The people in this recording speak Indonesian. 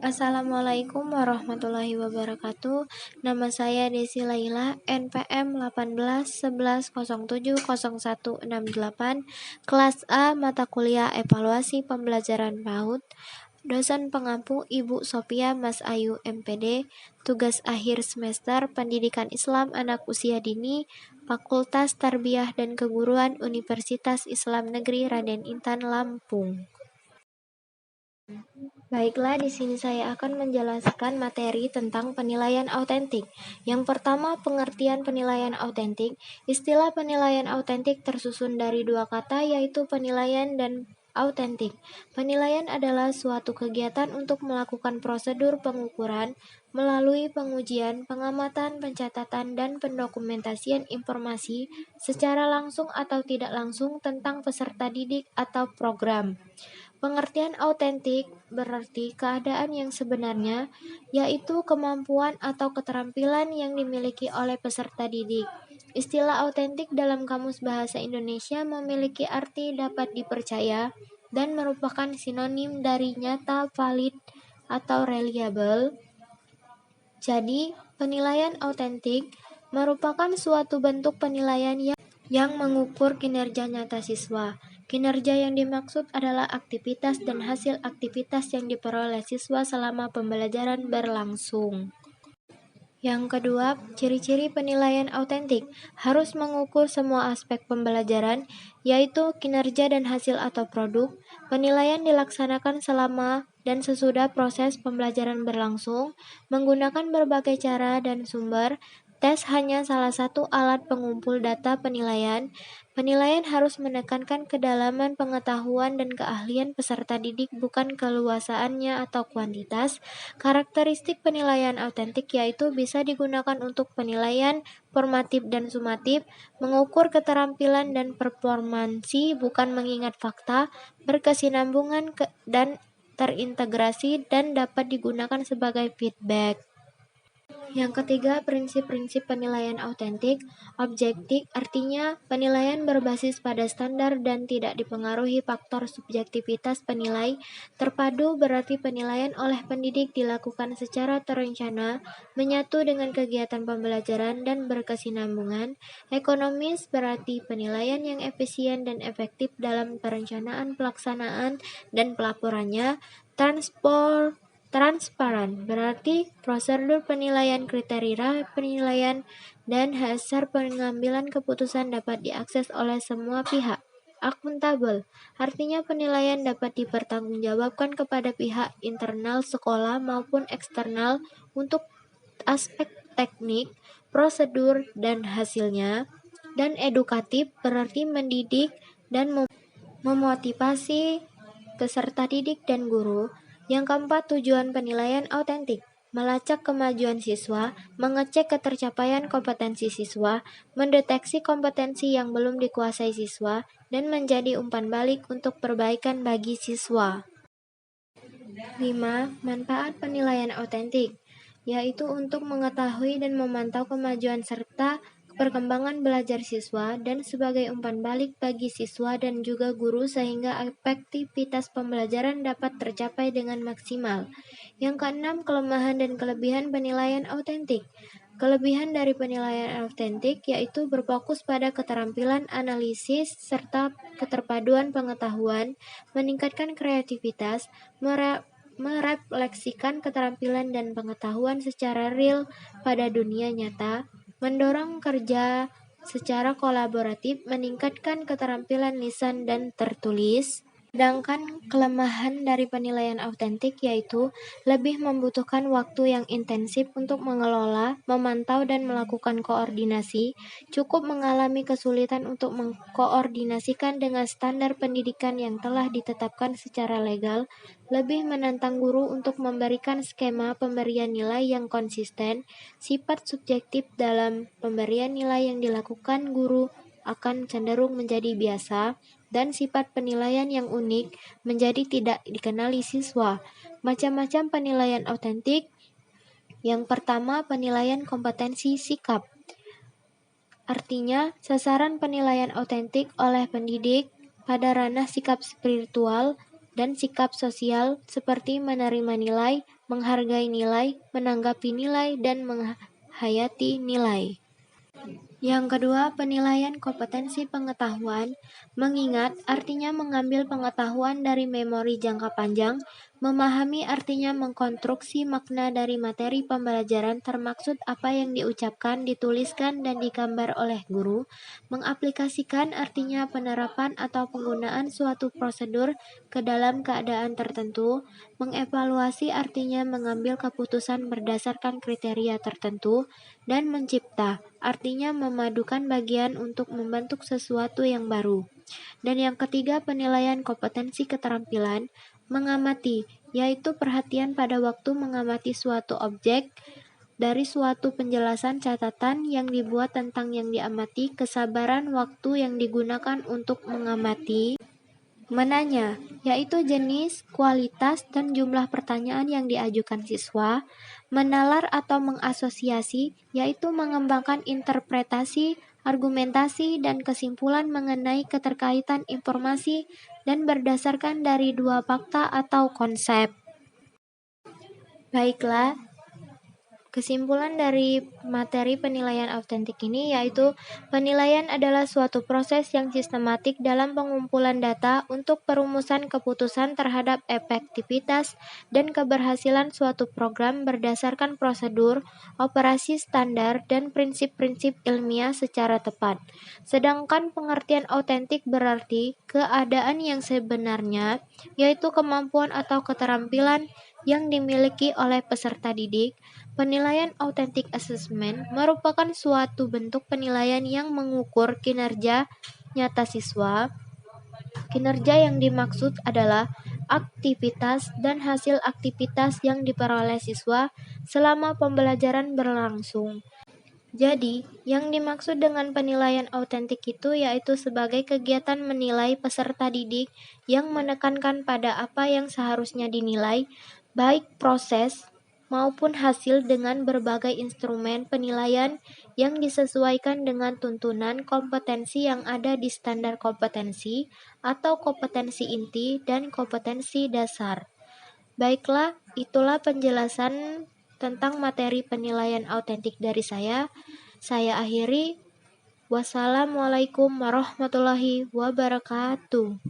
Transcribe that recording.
Assalamualaikum warahmatullahi wabarakatuh. Nama saya Desi Laila, NPM 1811070168, kelas A, mata kuliah Evaluasi Pembelajaran PAUD. Dosen pengampu Ibu Sophia Mas Ayu MPD. Tugas akhir semester Pendidikan Islam Anak Usia Dini, Fakultas Tarbiyah dan Keguruan Universitas Islam Negeri Raden Intan Lampung. Baiklah, di sini saya akan menjelaskan materi tentang penilaian autentik. Yang pertama, pengertian penilaian autentik. Istilah penilaian autentik tersusun dari dua kata, yaitu penilaian dan autentik. Penilaian adalah suatu kegiatan untuk melakukan prosedur pengukuran melalui pengujian, pengamatan, pencatatan, dan pendokumentasian informasi secara langsung atau tidak langsung tentang peserta didik atau program. Pengertian autentik berarti keadaan yang sebenarnya, yaitu kemampuan atau keterampilan yang dimiliki oleh peserta didik. Istilah autentik dalam Kamus Bahasa Indonesia memiliki arti dapat dipercaya dan merupakan sinonim dari nyata, valid, atau reliable. Jadi, penilaian autentik merupakan suatu bentuk penilaian yang mengukur kinerja nyata siswa. Kinerja yang dimaksud adalah aktivitas dan hasil aktivitas yang diperoleh siswa selama pembelajaran berlangsung. Yang kedua, ciri-ciri penilaian autentik harus mengukur semua aspek pembelajaran, yaitu kinerja dan hasil atau produk. Penilaian dilaksanakan selama dan sesudah proses pembelajaran berlangsung, menggunakan berbagai cara dan sumber. Tes hanya salah satu alat pengumpul data penilaian. Penilaian harus menekankan kedalaman pengetahuan dan keahlian peserta didik, bukan keluasaannya atau kuantitas. Karakteristik penilaian autentik yaitu bisa digunakan untuk penilaian formatif dan sumatif, mengukur keterampilan dan performansi, bukan mengingat fakta, berkesinambungan dan terintegrasi, dan dapat digunakan sebagai feedback. Yang ketiga, prinsip-prinsip penilaian autentik. Objektif artinya penilaian berbasis pada standar dan tidak dipengaruhi faktor subjektivitas penilai. Terpadu berarti penilaian oleh pendidik dilakukan secara terencana, menyatu dengan kegiatan pembelajaran dan berkesinambungan. Ekonomis berarti penilaian yang efisien dan efektif dalam perencanaan, pelaksanaan, dan pelaporannya. Transparan berarti prosedur penilaian, kriteria penilaian, dan hasil pengambilan keputusan dapat diakses oleh semua pihak. Akuntabel artinya penilaian dapat dipertanggungjawabkan kepada pihak internal sekolah maupun eksternal untuk aspek teknik, prosedur, dan hasilnya. Dan edukatif berarti mendidik dan memotivasi peserta didik dan guru. Yang keempat, tujuan penilaian autentik: melacak kemajuan siswa, mengecek ketercapaian kompetensi siswa, mendeteksi kompetensi yang belum dikuasai siswa, dan menjadi umpan balik untuk perbaikan bagi siswa. 5. Manfaat penilaian autentik, yaitu untuk mengetahui dan memantau kemajuan serta perkembangan belajar siswa, dan sebagai umpan balik bagi siswa dan juga guru sehingga efektivitas pembelajaran dapat tercapai dengan maksimal. Yang keenam, kelemahan dan kelebihan penilaian autentik. Kelebihan dari penilaian autentik yaitu berfokus pada keterampilan analisis serta keterpaduan pengetahuan, meningkatkan kreativitas, merefleksikan keterampilan dan pengetahuan secara real pada dunia nyata, mendorong kerja secara kolaboratif, meningkatkan keterampilan lisan dan tertulis. Sedangkan kelemahan dari penilaian autentik yaitu lebih membutuhkan waktu yang intensif untuk mengelola, memantau, dan melakukan koordinasi, cukup mengalami kesulitan untuk mengkoordinasikan dengan standar pendidikan yang telah ditetapkan secara legal, lebih menantang guru untuk memberikan skema pemberian nilai yang konsisten, sifat subjektif dalam pemberian nilai yang dilakukan guru akan cenderung menjadi biasa, dan sifat penilaian yang unik menjadi tidak dikenali siswa. Macam-macam penilaian autentik. Yang pertama, penilaian kompetensi sikap. Artinya, sasaran penilaian autentik oleh pendidik pada ranah sikap spiritual, dan sikap sosial seperti menerima nilai, menghargai nilai, menanggapi nilai, dan menghayati nilai. Yang kedua, penilaian kompetensi pengetahuan. Mengingat artinya mengambil pengetahuan dari memori jangka panjang, memahami artinya mengkonstruksi makna dari materi pembelajaran termaksud apa yang diucapkan, dituliskan, dan digambar oleh guru. Mengaplikasikan artinya penerapan atau penggunaan suatu prosedur ke dalam keadaan tertentu. Mengevaluasi artinya mengambil keputusan berdasarkan kriteria tertentu. Dan mencipta, artinya memadukan bagian untuk membentuk sesuatu yang baru. Dan yang ketiga, penilaian kompetensi keterampilan, mengamati, yaitu perhatian pada waktu mengamati suatu objek, dari suatu penjelasan catatan yang dibuat tentang yang diamati, kesabaran waktu yang digunakan untuk mengamati, menanya, yaitu jenis, kualitas, dan jumlah pertanyaan yang diajukan siswa. Menalar atau mengasosiasi, yaitu mengembangkan interpretasi, argumentasi, dan kesimpulan mengenai keterkaitan informasi dan berdasarkan dari dua fakta atau konsep. Baiklah, kesimpulan dari materi penilaian autentik ini yaitu penilaian adalah suatu proses yang sistematik dalam pengumpulan data untuk perumusan keputusan terhadap efektivitas dan keberhasilan suatu program berdasarkan prosedur, operasi standar, dan prinsip-prinsip ilmiah secara tepat. Sedangkan pengertian autentik berarti keadaan yang sebenarnya, yaitu kemampuan atau keterampilan yang dimiliki oleh peserta didik. Penilaian authentic assessment merupakan suatu bentuk penilaian yang mengukur kinerja nyata siswa. Kinerja yang dimaksud adalah aktivitas dan hasil aktivitas yang diperoleh siswa selama pembelajaran berlangsung. Jadi, yang dimaksud dengan penilaian autentik itu yaitu sebagai kegiatan menilai peserta didik yang menekankan pada apa yang seharusnya dinilai, baik proses maupun hasil dengan berbagai instrumen penilaian yang disesuaikan dengan tuntunan kompetensi yang ada di standar kompetensi atau kompetensi inti dan kompetensi dasar. Baiklah, itulah penjelasan tentang materi penilaian autentik dari saya. Saya akhiri. Wassalamualaikum warahmatullahi wabarakatuh.